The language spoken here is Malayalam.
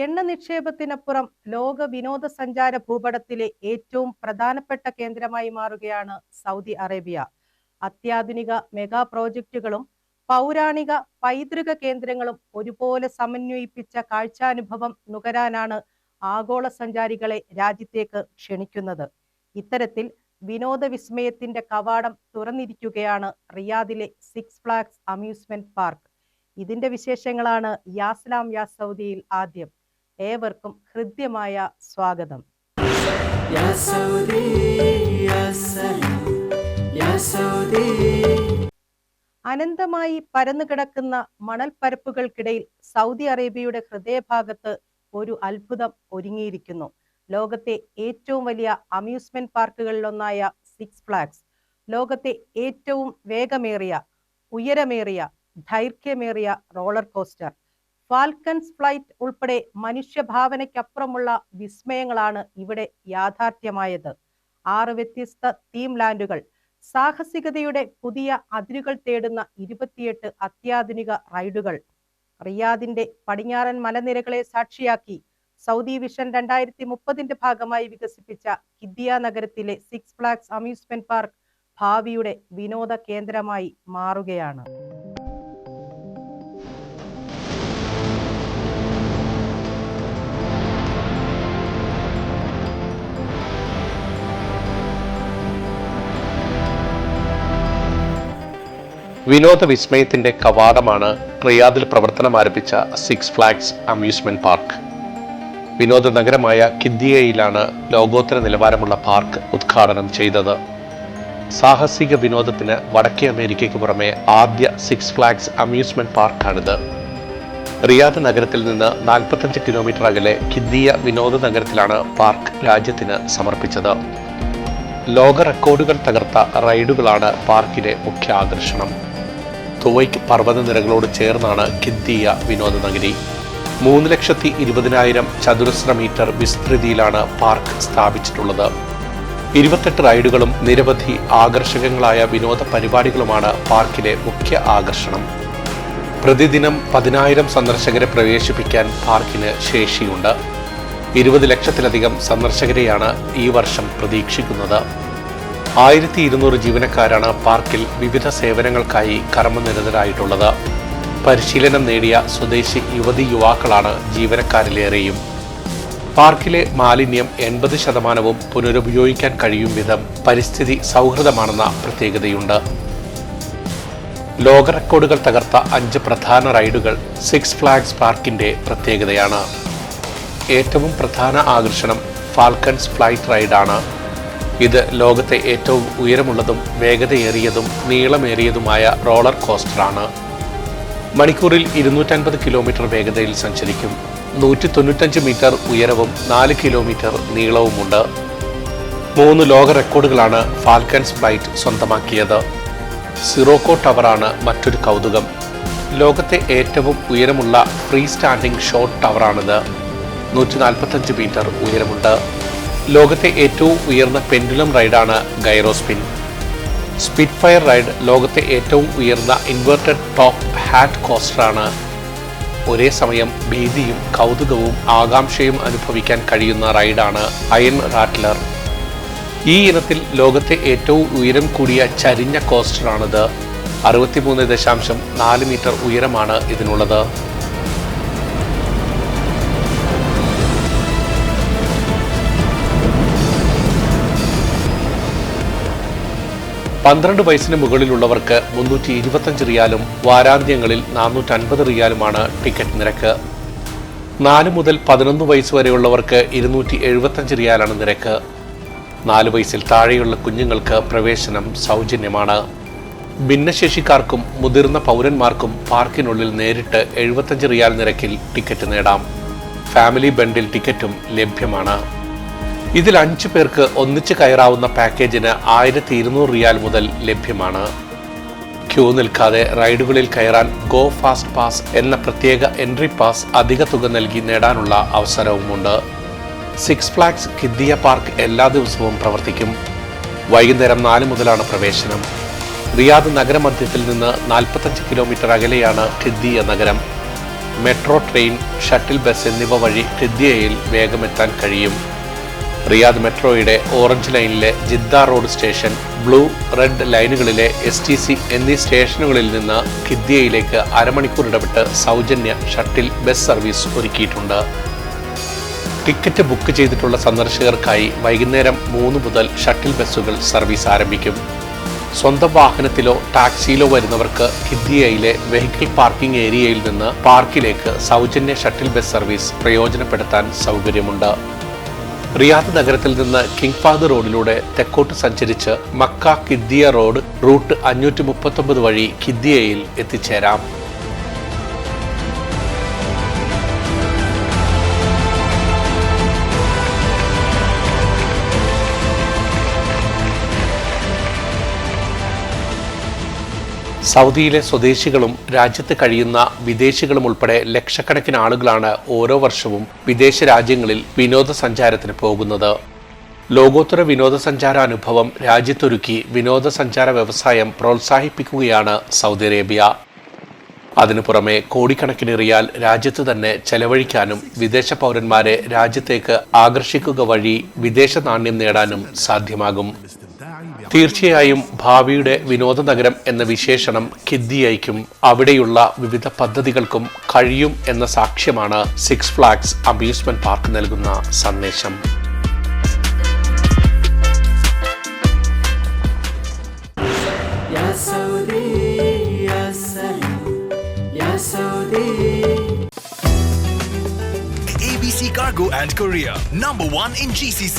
എണ്ണ നിക്ഷേപത്തിനപ്പുറം ലോക വിനോദസഞ്ചാര ഭൂപടത്തിലെ ഏറ്റവും പ്രധാനപ്പെട്ട കേന്ദ്രമായി മാറുകയാണ് സൗദി അറേബ്യ. അത്യാധുനിക മെഗാ പ്രോജക്റ്റുകളും പൗരാണിക പൈതൃക കേന്ദ്രങ്ങളും ഒരുപോലെ സമന്വയിപ്പിച്ച കാഴ്ചാനുഭവം നുകരാനാണ് ആഗോള സഞ്ചാരികളെ രാജ്യത്തേക്ക് ക്ഷണിക്കുന്നത്. ഇത്തരത്തിൽ വിനോദ വിസ്മയത്തിന്റെ കവാടം തുറന്നിരിക്കുകയാണ് റിയാദിലെ സിക്സ് ഫ്ലാഗ്സ് അമ്യൂസ്മെന്റ് പാർക്ക്. ഇതിന്റെ വിശേഷങ്ങളാണ് യാസ്ലാം യാ സൗദിയിൽ ആദ്യം. ഏവർക്കും ഹൃദ്യമായ സ്വാഗതം. അനന്തമായി പരന്നുകിടക്കുന്ന മണൽപ്പരപ്പുകൾക്കിടയിൽ സൗദി അറേബ്യയുടെ ഹൃദയഭാഗത്ത് ഒരു അത്ഭുതം ഒരുങ്ങിയിരിക്കുന്നു. ലോകത്തെ ഏറ്റവും വലിയ അമ്യൂസ്മെന്റ് പാർക്കുകളിലൊന്നായ സിക്സ് ഫ്ലാഗ്സ് ലോകത്തെ ഏറ്റവും വേഗമേറിയ, ഉയരമേറിയ, ദൈർഘ്യമേറിയ റോളർ കോസ്റ്റർ, ഫാൽക്കൺസ് ഫ്ലൈറ്റ് ഉൾപ്പെടെ മനുഷ്യഭാവനയ്ക്കപ്പുറമുള്ള വിസ്മയങ്ങളാണ് ഇവിടെ യാഥാർത്ഥ്യമായത്. 6 വ്യത്യസ്ത തീം ലാൻഡുകൾ, സാഹസികതയുടെ പുതിയ അതിരുകൾ തേടുന്ന 28 അത്യാധുനിക റൈഡുകൾ. റിയാദിന്റെ പടിഞ്ഞാറൻ മലനിരകളെ സാക്ഷിയാക്കി സൗദി വിഷൻ 2030 ഭാഗമായി വികസിപ്പിച്ച കിദ്ദിയ നഗരത്തിലെ സിക്സ് ഫ്ലാഗ്സ് അമ്യൂസ്മെന്റ് പാർക്ക് ഭാവിയുടെ വിനോദ കേന്ദ്രമായി മാറുകയാണ്. വിനോദ വിസ്മയത്തിന്റെ കവാടമാണ് റിയാദിൽ പ്രവർത്തനം ആരംഭിച്ച സിക്സ് ഫ്ലാഗ്സ് അമ്യൂസ്മെന്റ് പാർക്ക്. വിനോദ നഗരമായ കിദ്ദിയയിലാണ് ലോകോത്തര നിലവാരമുള്ള പാർക്ക് ഉദ്ഘാടനം ചെയ്തത്. സാഹസിക വിനോദത്തിന് വടക്കേ അമേരിക്കയ്ക്ക് പുറമെ ആദ്യ സിക്സ് ഫ്ലാഗ്സ് അമ്യൂസ്മെന്റ് പാർക്കാണിത്. റിയാദ് നഗരത്തിൽ നിന്ന് 45 കിലോമീറ്റർ അകലെ കിദ്ദിയ വിനോദ നഗരത്തിലാണ് പാർക്ക് രാജ്യത്തിന് സമർപ്പിച്ചത്. ലോക റെക്കോർഡുകൾ തകർത്ത റൈഡുകളാണ് പാർക്കിലെ മുഖ്യ ആകർഷണം. തുവൈക്ക് പർവ്വതനിരകളോട് ചേർന്നാണ് കിദ്ദിയ വിനോദ നഗരി. 3,20,000 ചതുരശ്ര മീറ്റർ വിസ്തൃതിയിലാണ് പാർക്ക് സ്ഥാപിച്ചിട്ടുള്ളത്. 28 റൈഡുകളും നിരവധി ആകർഷകങ്ങളായ വിനോദ പരിപാടികളുമാണ് പാർക്കിലെ മുഖ്യ ആകർഷണം. പ്രതിദിനം 10,000 സന്ദർശകരെ പ്രവേശിപ്പിക്കാൻ പാർക്കിന് ശേഷിയുണ്ട്. 20 ലക്ഷത്തിലധികം സന്ദർശകരെയാണ് ഈ വർഷം പ്രതീക്ഷിക്കുന്നത്. 1200 ജീവനക്കാരാണ് പാർക്കിൽ വിവിധ സേവനങ്ങൾക്കായി കർമ്മനിരതരായിട്ടുള്ളത്. പരിശീലനം നേടിയ സ്വദേശി യുവതി യുവാക്കളാണ് ജീവനക്കാരിലേറെയും. പാർക്കിലെ മാലിന്യം 80% പുനരുപയോഗിക്കാൻ കഴിയും വിധം പരിസ്ഥിതി സൗഹൃദമാണെന്ന പ്രത്യേകതയുണ്ട്. ലോക റെക്കോർഡുകൾ തകർത്ത 5 പ്രധാന റൈഡുകൾ സിക്സ് ഫ്ലാഗ്സ് പാർക്കിന്റെ പ്രത്യേകതയാണ്. ഏറ്റവും പ്രധാന ആകർഷണം ഫാൽക്കൺസ് ഫ്ലൈറ്റ് റൈഡാണ്. ഇത് ലോകത്തെ ഏറ്റവും ഉയരമുള്ളതും വേഗതയേറിയതും നീളമേറിയതുമായ റോളർ കോസ്റ്ററാണ്. മണിക്കൂറിൽ 250 കിലോമീറ്റർ വേഗതയിൽ സഞ്ചരിക്കും. 195 മീറ്റർ ഉയരവും 4 കിലോമീറ്റർ നീളവുമുണ്ട്. 3 ലോക റെക്കോർഡുകളാണ് ഫാൽക്കൺസ് ഫ്ലൈറ്റ് സ്വന്തമാക്കിയത്. സിറോക്കോ ടവറാണ് മറ്റൊരു കൗതുകം. ലോകത്തെ ഏറ്റവും ഉയരമുള്ള ഫ്രീ സ്റ്റാൻഡിംഗ് ഷോട്ട് ടവറാണിത്. 145 മീറ്റർ ഉയരമുണ്ട്. ലോകത്തെ ഏറ്റവും ഉയർന്ന പെൻഡുലം റൈഡാണ് ഗൈറോസ്പിൻ. സ്പിറ്റ് ഫയർ റൈഡ് ലോകത്തെ ഏറ്റവും ഉയർന്ന ഇൻവെർട്ടഡ് ടോപ്പ് ഹാറ്റ് കോസ്റ്ററാണ്. ഒരേ സമയം ഭീതിയും കൗതുകവും ആകാംക്ഷയും അനുഭവിക്കാൻ കഴിയുന്ന റൈഡാണ് അയൺ റാറ്റ്ലർ. ഈ ഇനത്തിൽ ലോകത്തെ ഏറ്റവും ഉയരം കൂടിയ ചരിഞ്ഞ കോസ്റ്ററാണിത്. 63.4 മീറ്റർ ഉയരമാണ് ഇതിനുള്ളത്. പന്ത്രണ്ട് വയസ്സിന് മുകളിലുള്ളവർക്ക് 325 റിയാലും വാരാന്ത്യങ്ങളിൽ 450 റിയാലുമാണ് ടിക്കറ്റ് നിരക്ക്. 4 മുതൽ 11 വയസ്സ് വരെയുള്ളവർക്ക് 275 റിയാലാണ് നിരക്ക്. 4 വയസ്സിൽ താഴെയുള്ള കുഞ്ഞുങ്ങൾക്ക് പ്രവേശനം സൗജന്യമാണ്. ഭിന്നശേഷിക്കാർക്കും മുതിർന്ന പൗരന്മാർക്കും പാർക്കിനുള്ളിൽ നേരിട്ട് 75 റിയാൽ നിരക്കിൽ ടിക്കറ്റ് നേടാം. ഫാമിലി ബണ്ടിൽ ടിക്കറ്റും ലഭ്യമാണ്. ഇതിൽ 5 പേർക്ക് ഒന്നിച്ച് കയറാവുന്ന പാക്കേജിന് 1200 റിയാൽ മുതൽ ലഭ്യമാണ്. ക്യൂ നിൽക്കാതെ റൈഡുകളിൽ കയറാൻ ഗോ ഫാസ്റ്റ് പാസ് എന്ന പ്രത്യേക എൻട്രി പാസ് അധിക തുക നൽകി നേടാനുള്ള അവസരവുമുണ്ട്. സിക്സ് ഫ്ലാഗ്സ് കിദ്ദിയ പാർക്ക് എല്ലാ ദിവസവും പ്രവർത്തിക്കും. വൈകുന്നേരം 4 മുതലാണ് പ്രവേശനം. റിയാദ് നഗരമധ്യത്തിൽ നിന്ന് 45 കിലോമീറ്റർ അകലെയാണ് ഖിദ്ദിയ നഗരം. മെട്രോ, ട്രെയിൻ, ഷട്ടിൽ ബസ് എന്നിവ വഴി ഖിദ്ദിയയിൽ വേഗമെത്താൻ കഴിയും. റിയാദ് മെട്രോയുടെ ഓറഞ്ച് ലൈനിലെ Jeddah road station, blue, red ലൈനുകളിലെ STC എന്നീ സ്റ്റേഷനുകളിൽ നിന്ന് ഖിദ്ദിയയിലേക്ക് അരമണിക്കൂർ ഇടവിട്ട് സൗജന്യ ഷട്ടിൽ ബസ് സർവീസ് ഒരുക്കിയിട്ടുണ്ട്. ടിക്കറ്റ് ബുക്ക് ചെയ്തിട്ടുള്ള സന്ദർശകർക്കായി വൈകുന്നേരം 3 മുതൽ ഷട്ടിൽ ബസ്സുകൾ സർവീസ് ആരംഭിക്കും. സ്വന്തം വാഹനത്തിലോ ടാക്സിയിലോ വരുന്നവർക്ക് ഖിദ്ദിയയിലെ വെഹിക്കിൾ പാർക്കിംഗ് ഏരിയയിൽ നിന്ന് പാർക്കിലേക്ക് സൗജന്യ ഷട്ടിൽ ബസ് സർവീസ് പ്രയോജനപ്പെടുത്താൻ സൗകര്യമുണ്ട്. റിയാദ് നഗരത്തിൽ നിന്ന് കിങ് ഫഹദ് റോഡിലൂടെ തെക്കോട്ട് സഞ്ചരിച്ച് മക്ക ഖിദ്ദിയ റോഡ് റൂട്ട് 539 വഴി ഖിദ്ദിയയിൽ എത്തിച്ചേരാം. സൗദിയിലെ സ്വദേശികളും രാജ്യത്ത് കഴിയുന്ന വിദേശികളും ഉൾപ്പെടെ ലക്ഷക്കണക്കിന് ആളുകളാണ് ഓരോ വർഷവും വിദേശ രാജ്യങ്ങളിൽ വിനോദസഞ്ചാരത്തിന് പോകുന്നത്. ലോകോത്തര വിനോദസഞ്ചാര അനുഭവം രാജ്യത്തൊരുക്കി വിനോദസഞ്ചാര വ്യവസായം പ്രോത്സാഹിപ്പിക്കുകയാണ് സൗദി അറേബ്യ. അതിനു പുറമെ കോടിക്കണക്കിന് റിയാൽ രാജ്യത്ത് തന്നെ ചെലവഴിക്കാനും വിദേശ പൗരന്മാരെ രാജ്യത്തേക്ക് ആകർഷിക്കുക വഴി വിദേശ നാണ്യം നേടാനും സാധ്യമാകും. തീർച്ചയായും ഭാവിയുടെ വിനോദ നഗരം എന്ന വിശേഷണം ഖിദ്ദിയയ്ക്കും അവിടെയുള്ള വിവിധ പദ്ധതികൾക്കും കഴിയും എന്ന സാക്ഷ്യമാണ് സിക്സ് ഫ്ലാഗ്സ് അമ്യൂസ്മെന്റ് പാർക്ക് നൽകുന്ന സന്ദേശം. ABC Cargo and Courier, #1 in GCC.